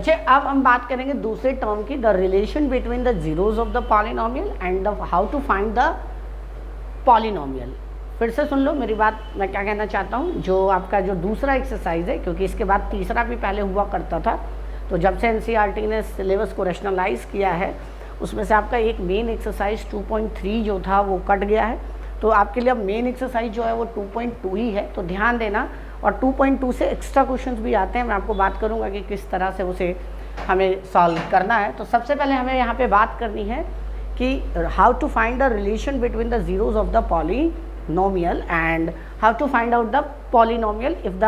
बच्चे अब हम बात करेंगे दूसरे टर्म की, the relation between the zeros of the polynomial and the how to find the polynomial. फिर से सुन लो मेरी बात, मैं क्या कहना चाहता हूँ। जो आपका जो दूसरा एक्सरसाइज है, क्योंकि इसके बाद तीसरा भी पहले हुआ करता था, तो जब से एनसीईआरटी ने सिलेबस को रैशनलाइज किया है उसमें से आपका एक मेन एक्सरसाइज 2.3 जो था वो कट गया है। तो आपके लिए अब मेन एक्सरसाइज जो है वो 2.2 ही है, तो ध्यान देना। और 2.2 से एक्स्ट्रा क्वेश्चंस भी आते हैं, मैं आपको बात करूंगा कि किस तरह से उसे हमें सॉल्व करना है। तो सबसे पहले हमें यहाँ पे बात करनी है कि how to find the relation between the zeros of the polynomial and how to find out the polynomial if the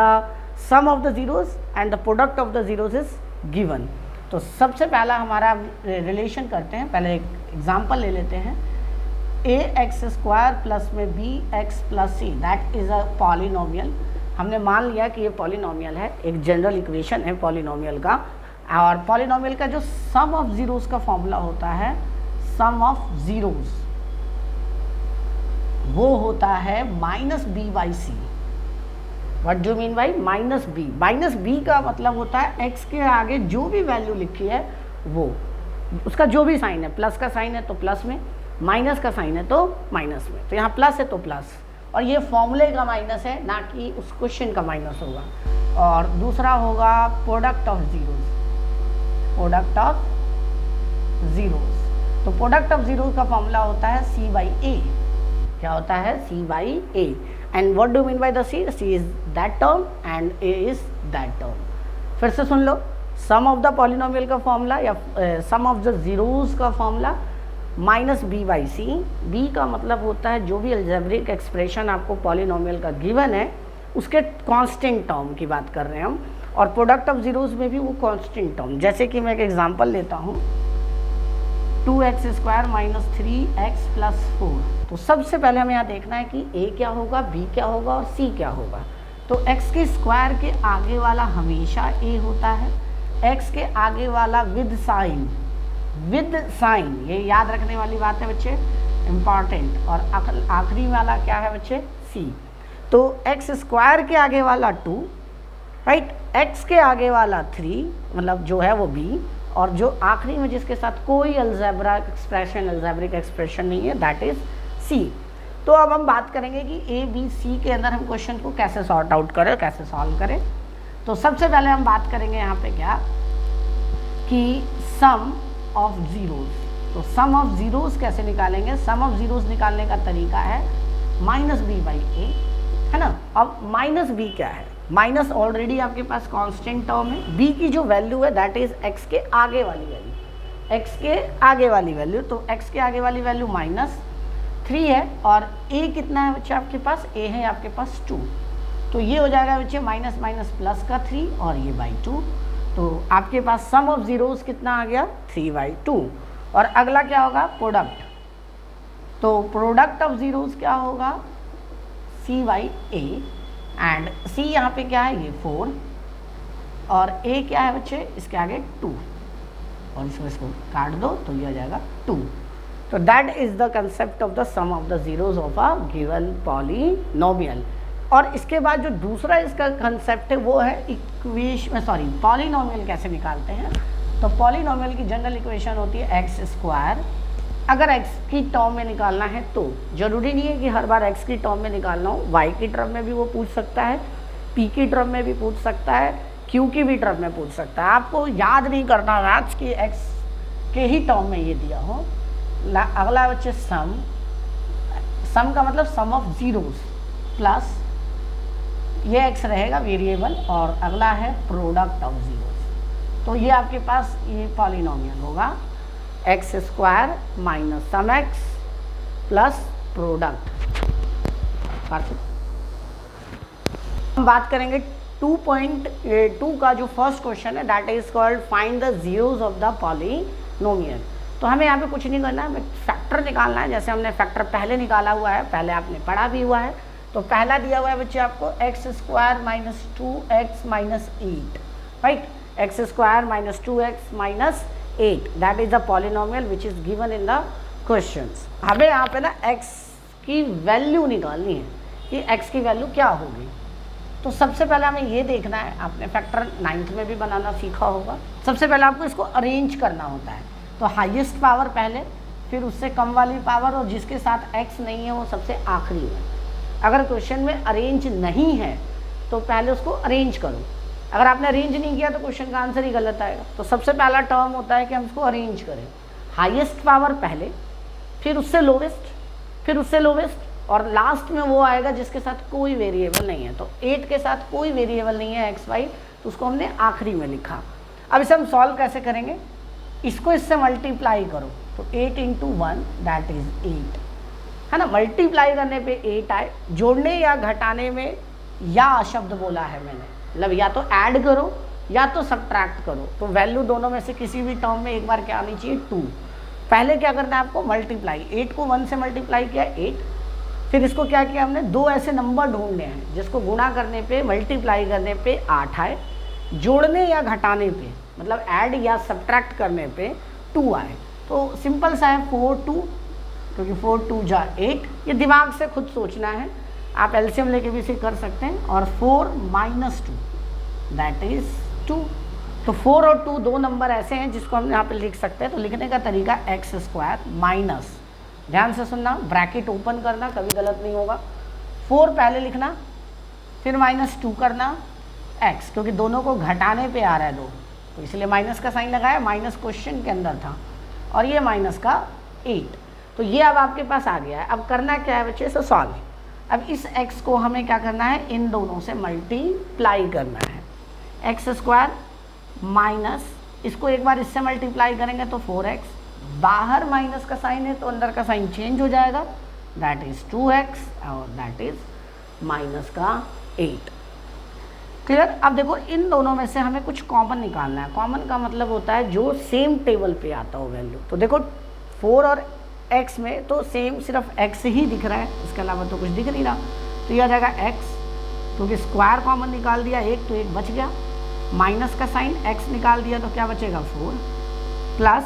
sum of the zeros and the product of the zeros is given. तो सबसे पहला हमारा relation करते हैं, पहले एक example ले लेते हैं। ax² प्लस में bx plus c that is a polynomial. हमने मान लिया कि ये पॉलिनोमियल है, एक जनरल इक्वेशन है पॉलिनोमियल का। और पॉलिनोमियल का जो सम ऑफ जीरोस का फॉर्मूला होता है, सम ऑफ जीरोस वो होता है -b/c। What do mean by -b? -b का मतलब होता है x के आगे जो भी वैल्यू लिखी है वो, उसका जो भी साइन है, प्लस का साइन है तो प्लस में, माइनस का साइन है तो माइनस में। तो यहाँ प्लस है तो प्लस, और ये फॉर्मूले का माइनस है, ना कि उस क्वेश्चन का माइनस होगा। और दूसरा होगा product of zeros, product of zeros. तो प्रोडक्ट ऑफ जीरोस का फॉर्मूला होता है c/a। क्या होता है? c/a। And what do mean by the c? c is that term and a is that term. फिर से सुन लो, सम ऑफ द पॉलिनोमियल का फॉर्मूला या सम ऑफ द जीरोस का फॉर्मूला -b/c। b का मतलब होता है जो भी अलजेब्रिक एक्सप्रेशन आपको पॉलिनोमियल का गिवन है उसके कांस्टेंट टर्म की बात कर रहे हैं हम। और प्रोडक्ट ऑफ जीरोस में भी वो कांस्टेंट टर्म, जैसे कि मैं एक एग्जांपल लेता हूँ, 2x² - 3x + 4। तो सबसे पहले हमें यहाँ देखना है कि a क्या होगा, b क्या होगा और c क्या होगा। तो x के स्क्वायर के आगे वाला हमेशा a होता है, x के आगे वाला विद साइन, ये याद रखने वाली बात है बच्चे, इम्पॉर्टेंट। और आखिरी वाला क्या है बच्चे? c। तो x² के आगे वाला 2, राइट, x के आगे वाला 3 मतलब जो है वो b, और जो आखिरी में जिसके साथ कोई अल्जेब्रिक एक्सप्रेशन नहीं है दैट इज c। तो अब हम बात करेंगे कि a b c के अंदर हम क्वेश्चन को कैसे सॉर्ट आउट करें, कैसे सॉल्व करें। तो सबसे पहले हम बात करेंगे यहाँ पे क्या कि सम ऑफ जीरोस। तो सम ऑफ जीरोस कैसे निकालेंगे? सम ऑफ जीरोस निकालने का तरीका है -b/a, है ना। अब -b क्या है? माइनस ऑलरेडी आपके पास कांस्टेंट टर्म है, b की जो वैल्यू है दैट इज x के आगे वाली वैल्यू, x के आगे वाली वैल्यू। तो x के आगे वाली वैल्यू -3 है, और a कितना है बच्चे आपके पास? a है आपके पास 2। तो ये हो जाएगा बच्चे माइनस माइनस प्लस का 3 और ये /2। तो आपके पास सम ऑफ जीरोस कितना आ गया? 3/2। और अगला क्या होगा? प्रोडक्ट। तो प्रोडक्ट ऑफ जीरोस क्या होगा? c/a। एंड c यहाँ पे क्या है? ये 4, और a क्या है बच्चे? इसके आगे 2, और इसको काट दो तो ये आ जाएगा 2। तो that is the concept of the sum of the zeros of a given polynomial. और इसके बाद जो दूसरा इसका कंसेप्ट है वो है पॉलिनोमियल कैसे निकालते हैं। तो पॉलिनोमियल की जनरल इक्वेशन होती है x²। अगर x की टर्म में निकालना है तो जरूरी नहीं है कि हर बार x की टर्म में निकालना हो, y की टर्म में भी वो पूछ सकता है, p की टर्म में भी पूछ सकता है, q की भी टर्म में पूछ सकता है। आपको याद नहीं करना मैथ्स कि x के ही टर्म में ये दिया हो। अगला बच्चे सम का मतलब सम ऑफ जीरोस प्लस ये x रहेगा वेरिएबल, और अगला है प्रोडक्ट ऑफ जीरोस। तो ये आपके पास ये पॉलिनोमियल होगा x² - सम x प्लस प्रोडक्ट। हम बात करेंगे 2.2 का जो फर्स्ट क्वेश्चन है that is called find the zeros of the polynomial. तो हमें यहाँ पे कुछ नहीं करना है, हमें फैक्टर निकालना है। जैसे हमने फैक्टर पहले निकाला हुआ है, पहले आपने पढ़ा भी हुआ है। तो पहला दिया हुआ है बच्चे आपको x² - 2x - 8, right, x² - 2x - 8 that is the polynomial which is given in the questions. हमें यहाँ पे ना x की वैल्यू निकालनी है कि x की वैल्यू क्या होगी। तो सबसे पहले हमें ये देखना है, आपने फैक्टर 9th में भी बनाना सीखा होगा। सबसे पहले आपको इसको अरेंज करना होता है, तो हाईएस्ट पावर पहले, फिर उससे कम वाली पावर, और जिसके साथ x नहीं है वो सबसे आखिरी में। अगर क्वेश्चन में अरेंज नहीं है तो पहले उसको अरेंज करो, अगर आपने अरेंज नहीं किया तो क्वेश्चन का आंसर ही गलत आएगा। तो सबसे पहला टर्म होता है कि हम इसको अरेंज करें, हाईएस्ट पावर पहले, फिर उससे लोवेस्ट, फिर उससे लोवेस्ट, और लास्ट में वो आएगा जिसके साथ कोई वेरिएबल नहीं है। तो 8 के साथ कोई वेरिएबल नहीं है x y, तो उसको हमने आखिरी में लिखा। अब इसे हम सॉल्व कैसे करेंगे, इसको इससे मल्टीप्लाई करो, तो 8 × 1 दैट इज 8, है ना। मल्टीप्लाई करने पे 8 आए, जोड़ने या घटाने में या शब्द बोला है मैंने, मतलब या तो ऐड करो या तो सब्ट्रैक्ट करो, तो वैल्यू दोनों में से किसी भी टर्म में एक बार क्या आनी चाहिए, 2। पहले क्या करना है आपको, मल्टीप्लाई, 8 को 1 से मल्टीप्लाई किया 8, फिर इसको क्या किया हमने, 2 ऐसे नंबर ढूंढने हैं जिसको गुणा करने पे, मल्टीप्लाई करने पे 8 आए, जोड़ने या घटाने पे मतलब ऐड या सब्ट्रैक्ट करने पे 2 आए। तो सिंपल सा है 4 2, क्योंकि 4 2 जा 8, ये दिमाग से खुद सोचना है, आप एलसीएम लेके भी इसे कर सकते हैं। और 4 - 2 दैट इज 2। तो 4 और 2 दो नंबर ऐसे हैं जिसको हम यहाँ पे लिख सकते हैं। तो लिखने का तरीका x² माइनस, ध्यान से सुनना, ब्रैकेट ओपन करना, कभी गलत नहीं होगा। 4 पहले लिखना, फिर -2 करना x, क्योंकि दोनों को घटाने पे आ रहा है 2, तो इसलिए माइनस का साइन लगाया, माइनस क्वेश्चन के अंदर था, और ये माइनस का 8। तो ये अब आपके पास आ गया है। अब करना क्या है बच्चे, इसे सॉल्व। अब इस x को हमें क्या करना है, इन दोनों से मल्टीप्लाई करना है। x² माइनस, इसको एक बार इससे मल्टीप्लाई करेंगे तो 4x, बाहर माइनस का साइन है तो अंदर का साइन चेंज हो जाएगा, दैट इज 2x, और दैट इज माइनस का 8। क्लियर। अब देखो इन दोनों में से हमें कुछ कॉमन निकालना है। कॉमन का मतलब होता है जो सेम टेबल पे आता हो वैल्यू। तो देखो 4 और x में तो सेम सिर्फ x ही दिख रहा है, इसके अलावा तो कुछ दिख नहीं रहा, तो ये आ जाएगा x, क्योंकि स्क्वायर कॉमन निकाल दिया 1 तो 1 बच गया, माइनस का साइन x निकाल दिया तो क्या बचेगा 4, प्लस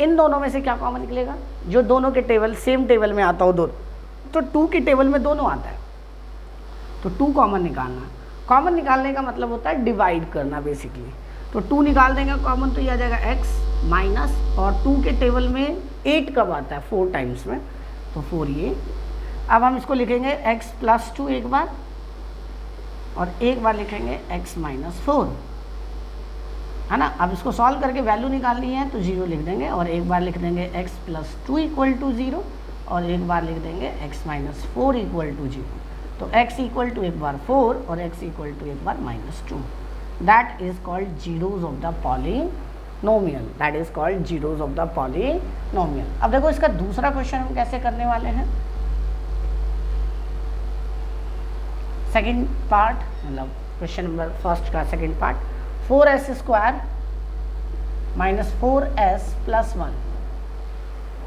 इन दोनों में से क्या कॉमन निकलेगा, जो दोनों के टेबल सेम टेबल में आता हो दोनों, तो 2 के टेबल में दोनों आता है, तो 2 कॉमन निकालना। कॉमन निकालने का मतलब होता है डिवाइड करना बेसिकली। तो 2 निकाल देंगे कॉमन तो ये आ जाएगा x माइनस, और 2 के टेबल में 8 कब आता है, 4 टाइम्स में, तो 4 ये। अब हम इसको लिखेंगे x + 2 एक बार, और एक बार लिखेंगे x - 4, है ना। अब इसको सॉल्व करके वैल्यू निकालनी है तो 0 लिख देंगे, और एक बार लिख देंगे x + 2 = 0, और एक बार लिख देंगे x - 4 = 0। तो x = एक बार 4 और x = एक बार -2, that is called zeros of the polynomial, that is called zeros of the polynomial. अब देखो इसका दूसरा क्वेश्चन हम कैसे करने वाले हैं, सेकंड पार्ट, मतलब क्वेश्चन नंबर फर्स्ट का सेकंड पार्ट, 4s² - 4s + 1।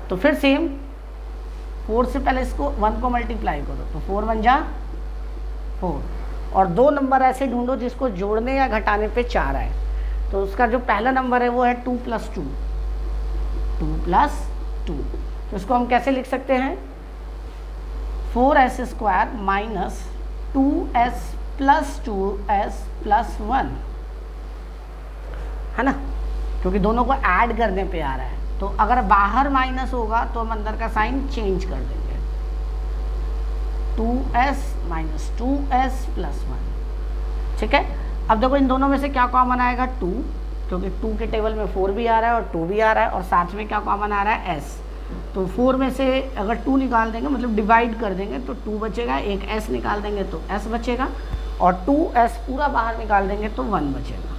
तो फिर सेम 4 से पहले इसको 1 को मल्टीप्लाई करो, तो 4 × 1 = 4, और 2 नंबर ऐसे ढूंढो जिसको जोड़ने या घटाने पे 4 आए। तो उसका जो पहला नंबर है वो है 2 + 2, 2 + 2। तो इसको हम कैसे लिख सकते हैं, 4s² - 2s + 2s + 1, है ना, क्योंकि दोनों को ऐड करने पे आ रहा है। तो अगर बाहर माइनस होगा तो हम अंदर का साइन चेंज कर देंगे, 2s - 2s + 1, ठीक है। अब देखो इन दोनों में से क्या कॉमन आएगा, 2, क्योंकि 2 के टेबल में 4 भी आ रहा है और 2 भी आ रहा है, और साथ में क्या कॉमन आ रहा है, s। तो 4 में से अगर 2 निकाल देंगे, मतलब डिवाइड कर देंगे, तो 2 बचेगा, एक s निकाल देंगे तो s बचेगा, और 2s पूरा बाहर निकाल देंगे तो 1 बचेगा।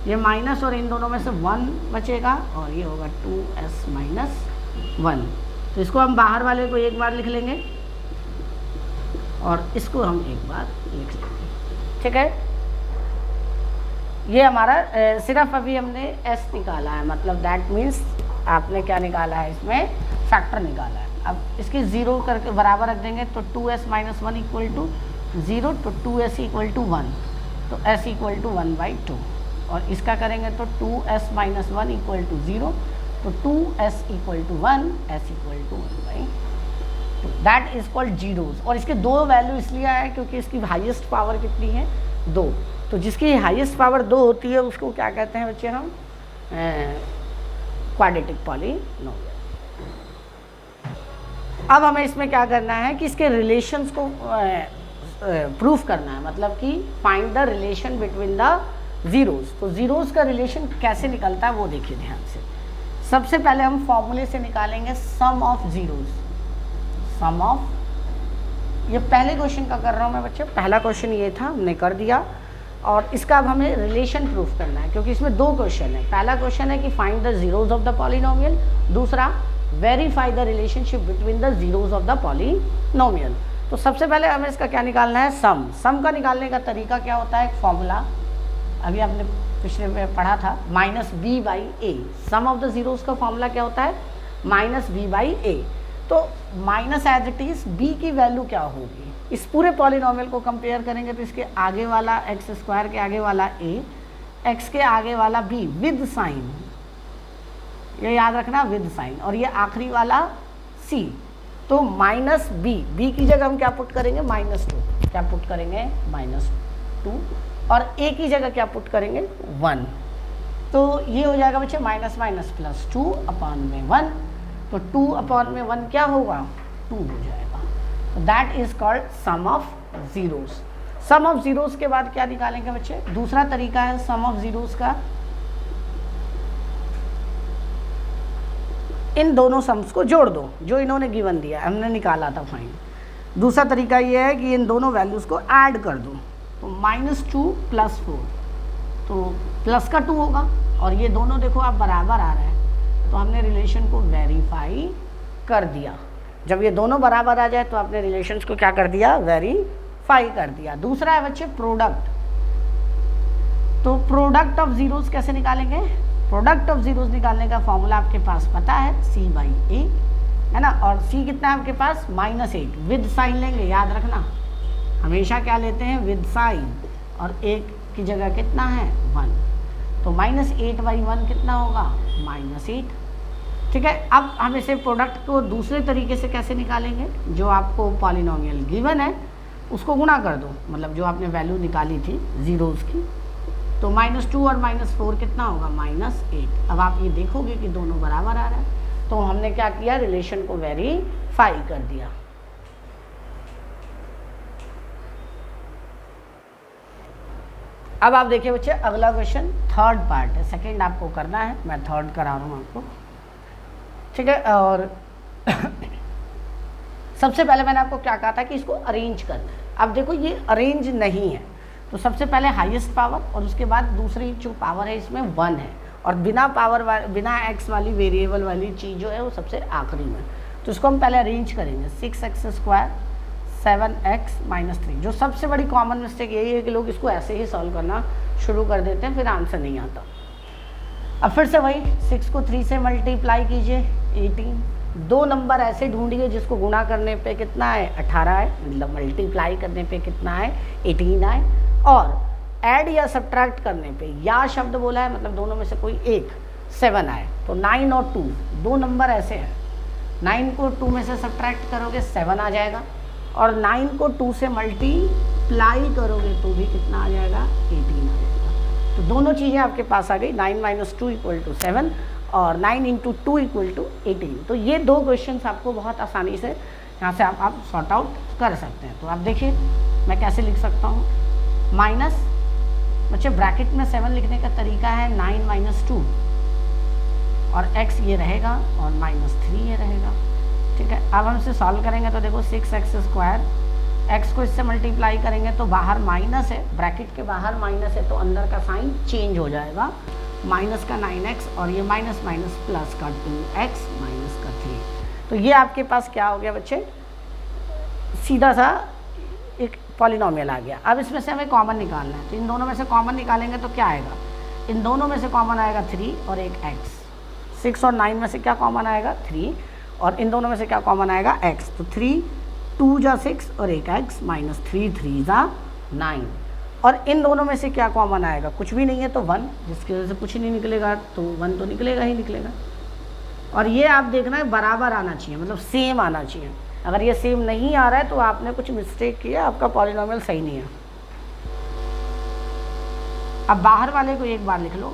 ये माइनस और इन दोनों में से 1 बचेगा, और ये होगा 2s - 1। तो इसको हम बाहर वाले को एक बार लिख लेंगे, और इसको हम एक बार लिख लेंगे, ठीक है। ये हमारा सिर्फ अभी हमने s निकाला है, मतलब दैट मीन्स आपने क्या निकाला है, इसमें फैक्टर निकाला है। अब इसकी 0 करके बराबर रख देंगे, तो 2s - 1 = 0, तो 2s = 1, तो s = 1/2, और इसका करेंगे तो 2s - 1 = 0, तो 2s = 1, s = 1/2। That is called zeros. और इसके दो वैल्यू इसलिए आया क्योंकि इसकी हाईएस्ट पावर कितनी है, 2। तो जिसकी हाईएस्ट पावर 2 होती है उसको क्या कहते हैं बच्चे हम, क्वाड्रेटिक पॉलिनोमियल। अब हमें इसमें क्या करना है कि इसके रिलेशंस को प्रूफ करना है, मतलब कि find the relation between the zeros. तो जीरोस का रिलेशन कैसे निकलता है वो देखिए ध्यान से। सबसे पहले हम फॉर्मूले से निकालेंगे सम ऑफ जीरोस। सम ऑफ, ये पहले क्वेश्चन का कर रहा हूँ मैं बच्चे, पहला क्वेश्चन ये था हमने कर दिया, और इसका अब हमें रिलेशन प्रूफ करना है क्योंकि इसमें दो क्वेश्चन है। पहला क्वेश्चन है कि find the zeros of the polynomial, दूसरा verify the relationship between the zeros of the polynomial. तो सबसे पहले हमें इसका क्या निकालना है, सम। सम का निकालने का तरीका क्या होता है, एक फॉर्मूला अभी आपने पिछले में पढ़ा था, minus b by a. Sum of the zeros का फॉर्मूला क्या होता है, माइनस बी बाई ए। तो minus as it is b की वैल्यू क्या होगी, इस पूरे पॉलिनोमियल को कंपेयर करेंगे तो इसके आगे वाला एक्स स्क्वायर के आगे वाला ए, एक्स के आगे वाला बी विद साइन, ये याद रखना विद साइन, और ये आखिरी वाला सी। तो माइनस बी, बी की जगह हम क्या पुट करेंगे, -2। क्या पुट करेंगे, -2, और ए की जगह क्या पुट करेंगे, 1। तो ये हो जाएगा बच्चे माइनस माइनस प्लस 2/1। तो 2/1 क्या होगा, 2 हो जाएगा। तो that is called sum of zeros. Sum of zeros के बाद क्या निकालेंगे बच्चे, दूसरा तरीका है सम ऑफ जीरोस का, इन दोनों सम्स को जोड़ दो जो इन्होंने गिवन दिया, हमने निकाला था फाइन। दूसरा तरीका ये है कि इन दोनों वैल्यूज को ऐड कर दो। तो -2 + 4, तो प्लस का 2 होगा, और ये दोनों देखो आप बराबर आ रहे हैं, तो हमने रिलेशन को वेरीफाई कर दिया। जब ये दोनों बराबर आ जाए तो आपने रिलेशंस को क्या कर दिया, वेरीफाई कर दिया। दूसरा है बच्चे प्रोडक्ट। तो प्रोडक्ट ऑफ जीरोस कैसे निकालेंगे, प्रोडक्ट ऑफ जीरोस निकालने का फॉर्मूला आपके पास पता है, C/A है ना, और C कितना है आपके पास, -8। विद साइन लेंगे, याद रखना हमेशा क्या लेते हैं, विद साइन, और 1 की जगह कितना है, 1। तो -8/1 कितना होगा, -8। ठीक है। अब हम इसे प्रोडक्ट को दूसरे तरीके से कैसे निकालेंगे, जो आपको पॉलिनोमियल गिवन है उसको गुणा कर दो, मतलब जो आपने वैल्यू निकाली थी जीरोस की। तो -2 और -4 कितना होगा, -8। अब आप ये देखोगे कि दोनों बराबर आ रहा है, तो हमने क्या किया, रिलेशन को वेरीफाई कर दिया। अब आप देखिए बच्चे अगला क्वेश्चन थर्ड पार्ट है, सेकंड आपको करना है, मैं थर्ड करा रहा हूँ आपको, ठीक है। और सबसे पहले मैंने आपको क्या कहा था कि इसको अरेंज करना है। अब देखो ये अरेंज नहीं है, तो सबसे पहले हाईएस्ट पावर, और उसके बाद दूसरी जो पावर है इसमें 1 है, और बिना पावर बिना एक्स वाली वेरिएबल वाली चीज़ जो है वो सबसे आखिरी में। तो इसको हम पहले अरेंज करेंगे, 6x² 7x - 3। जो सबसे बड़ी कॉमन मिस्टेक यही है कि लोग इसको ऐसे ही सॉल्व करना शुरू कर देते हैं, फिर आंसर नहीं आता। अब फिर से वही 6 को 3 से मल्टीप्लाई कीजिए, 18। दो नंबर ऐसे ढूंढिए जिसको गुणा करने पे कितना है, 18 है, मतलब मल्टीप्लाई करने पे कितना है, 18 है, और ऐड या सब्ट्रैक्ट करने पे या शब्द बोला है, मतलब दोनों में से कोई एक 7 आए। तो 9 और 2 दो नंबर ऐसे हैं, 9 को 2 में से सब्ट्रैक्ट करोगे 7 आ जाएगा, और 9 को 2 से मल्टीप्लाई करोगे तो भी कितना आ जाएगा, 18 आ जाएगा। तो दोनों चीज़ें आपके पास आ गई, 9 - 2 = 7 और 9 × 2 = 18। तो ये दो क्वेश्चंस आपको बहुत आसानी से यहाँ से आप सॉर्ट आउट कर सकते हैं। तो आप देखिए मैं कैसे लिख सकता हूँ, माइनस बच्चे ब्रैकेट में 7 लिखने का तरीका है 9 - 2, और x ये रहेगा और -3 ये रहेगा, ठीक है। अब हम इसे सॉल्व करेंगे तो देखो 6x², x को इससे मल्टीप्लाई करेंगे तो बाहर माइनस है, ब्रैकेट के बाहर माइनस है, तो अंदर का साइन चेंज हो जाएगा, माइनस का 9x, और ये माइनस माइनस प्लस का 2x माइनस का 3। तो ये आपके पास क्या हो गया बच्चे, सीधा सा एक पॉलिनोमियल आ गया। अब इसमें से हमें कॉमन निकालना है, तो इन दोनों में से कॉमन निकालेंगे तो क्या आएगा, इन दोनों में से कॉमन आएगा 3 और एक x। 6 और 9 में से क्या कॉमन आएगा, 3, और इन दोनों में से क्या कॉमन आएगा, x। तो 3 2 जा 6 और एक x, -3 3 जा 9, और इन दोनों में से क्या कॉमन आएगा, कुछ भी नहीं है तो 1, जिसकी वजह से कुछ नहीं निकलेगा, तो 1 तो निकलेगा ही निकलेगा। और ये आप देखना है बराबर आना चाहिए, मतलब सेम आना चाहिए। अगर ये सेम नहीं आ रहा है तो आपने कुछ मिस्टेक किया, आपका पॉलिनोमियल सही नहीं है। अब बाहर वाले को एक बार लिख लो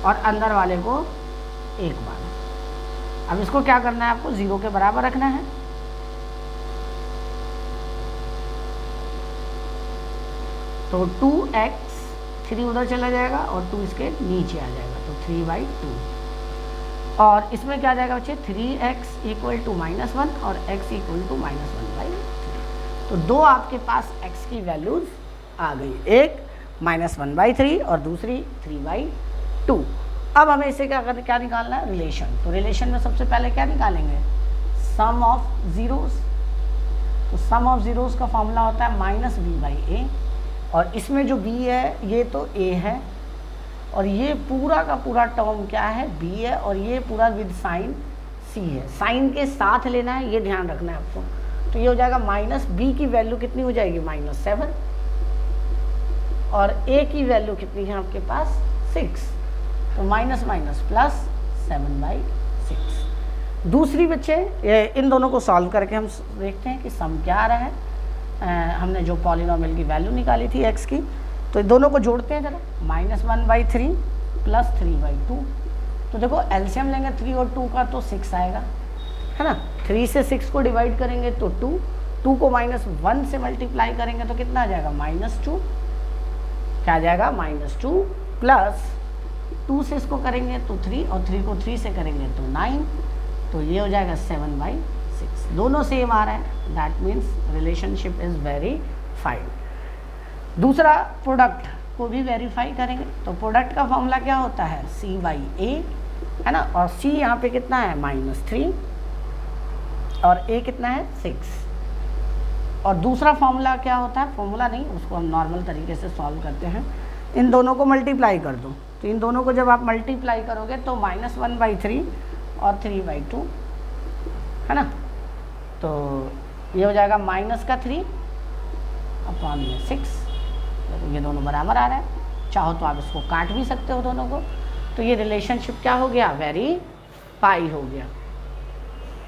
और अंदर वाले को एक बार। अब इसको क्या करना है, आपको 0 के बराबर रखना है। तो 2x, 3 उधर चला जाएगा और 2 इसके नीचे आ जाएगा, तो 3/2। और इसमें क्या आ जाएगा बच्चे, 3x = -1 और x = -1/3। तो दो आपके पास x की वैल्यूज आ गई, एक -1/3 और दूसरी 3/2। अब हमें इसे क्या निकालना है, रिलेशन। तो रिलेशन में सबसे पहले क्या निकालेंगे, सम ऑफ ज़ीरोस। तो सम ऑफ ज़ीरोस का फॉर्मूला होता है -b/a, और इसमें जो b है ये तो a है, और ये पूरा का पूरा टर्म क्या है, b है, और ये पूरा विद साइन c है। साइन के साथ लेना है, ये ध्यान रखना है आपको। तो ये हो जाएगा -b की वैल्यू कितनी हो जाएगी, -7, और a की वैल्यू कितनी है आपके पास, 6। तो माइनस प्लस 7/6। दूसरी बच्चे इन दोनों को सॉल्व करके हम देखते हैं कि सम क्या आ रहा है। हमने जो पॉलिनोमियल की वैल्यू निकाली थी x की, तो दोनों को जोड़ते हैं जरा। -1/3 प्लस 3/2। तो देखो एलसीएम लेंगे 3 और 2 का तो 6 आएगा, है ना। 3 से 6 को डिवाइड करेंगे तो 2 को -1 से मल्टीप्लाई करेंगे तो कितना आ जाएगा, -2। क्या आ जाएगा, -2 प्लस 2 से इसको करेंगे तो 3, और 3 को 3 से करेंगे तो 9। तो ये हो जाएगा 7/6। दोनों सेम आ रहा है, that means relationship is verified. दूसरा प्रोडक्ट को भी वेरीफाई करेंगे। तो प्रोडक्ट का फॉर्मूला क्या होता है, c/a, है ना। और c यहाँ पे कितना है, -3, और a कितना है, 6। और दूसरा फॉर्मूला क्या होता है, फॉर्मूला नहीं, उसको हम नॉर्मल तरीके से सॉल्व करते हैं। इन दोनों को मल्टीप्लाई कर दो। तो इन दोनों को जब आप मल्टीप्लाई करोगे तो -1/3 और 3/2, है ना। तो ये हो जाएगा -3 अपॉन 6। तो ये दोनों बराबर आ रहा है। चाहो तो आप इसको काट भी सकते हो दोनों को। तो ये रिलेशनशिप क्या हो गया, वेरीफाई हो गया।